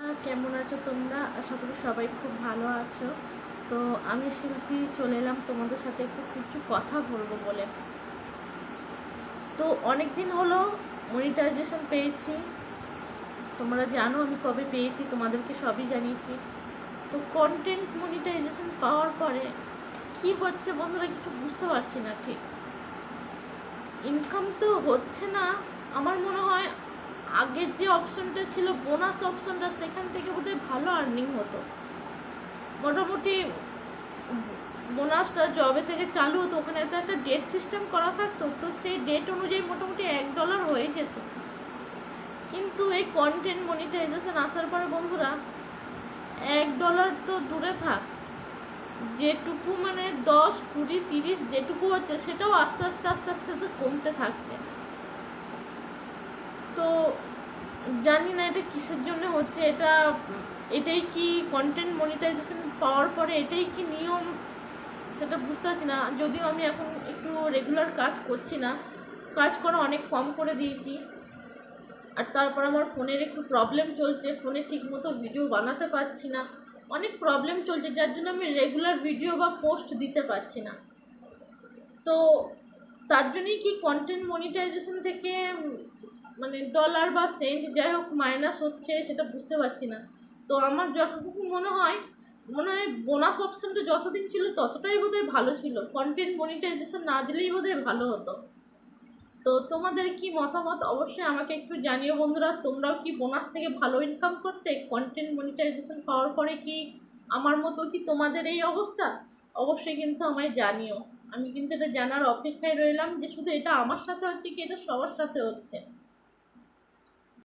কেমন আছো তোমরা? আশা করি সবাই খুব ভালো আছো। তো আমি শিল্পী চলে এলাম তোমাদের সাথে একটু কিছু কথা বলবো বলে। তো অনেক দিন হলো মনিটাইজেশন পেয়েছি। তোমরা জানো আমি কবে পেয়েছি, তোমাদেরকে সবই জানিয়েছি। তো কন্টেন্ট মনিটাইজেশন পাওয়ার পরে কি হচ্ছে বন্ধুরা কিছু বুঝতে পারছি না। ঠিক ইনকাম তো হচ্ছে না। আমার মনে হয় আগের যে অপশনটা ছিল বোনাস অপশনটা, সেখান থেকে বোধহয় ভালো আর্নিং হতো। মোটামুটি বোনাসটা জবে থেকে চালু হতো, ওখানে তো একটা ডেট সিস্টেম করা থাকতো, তো সেই ডেট অনুযায়ী মোটামুটি $1 হয়ে যেত। কিন্তু এই কন্টেন্ট মনিটাইজেশন আসার পরে বন্ধুরা $1 তো দূরে থাক, যেটুকু মানে 10, 20, 30 যেটুকু হচ্ছে সেটাও আস্তে আস্তে আস্তে আস্তে তো কমতে থাকছে। তো জানি না এটা কিসের জন্য হচ্ছে। এটাই কি কন্টেন্ট মনিটাইজেশন পাওয়ার পরে এটাই কি নিয়ম, সেটা বুঝতে পারছি না। যদিও আমি এখন একটু রেগুলার কাজ করছি না, কাজ করা অনেক কম করে দিয়েছি। আর তারপর আমার ফোনের একটু প্রবলেম চলছে, ফোনে ঠিকমতো ভিডিও বানাতে পারছি না, অনেক প্রবলেম চলছে, যার জন্য আমি রেগুলার ভিডিও বা পোস্ট দিতে পারছি না। তো তার জন্যই কি কন্টেন্ট মনিটাইজেশন থেকে মানে ডলার বা সেন্ট যাই হোক মাইনাস হচ্ছে, সেটা বুঝতে পারছি না। তো আমার যতটুকু মনে হয় বোনাস অপশানটা যতদিন ছিল ততটাই বোধহয় ভালো ছিল, কন্টেন্ট মনিটাইজেশন না দিলেই বোধহয় ভালো হতো। তো তোমাদের কি মতামত অবশ্যই আমাকে একটু জানিও বন্ধুরা। তোমরাও কি বোনাস থেকে ভালো ইনকাম করতে? কন্টেন্ট মনিটাইজেশন পাওয়ার পরে কি আমার মতো কি তোমাদের এই অবস্থা? অবশ্যই কিন্তু আমায় জানিও। আমি কিন্তু এটা জানার অপেক্ষায় রইলাম যে শুধু এটা আমার সাথে হচ্ছে কি এটা সবার সাথে হচ্ছে।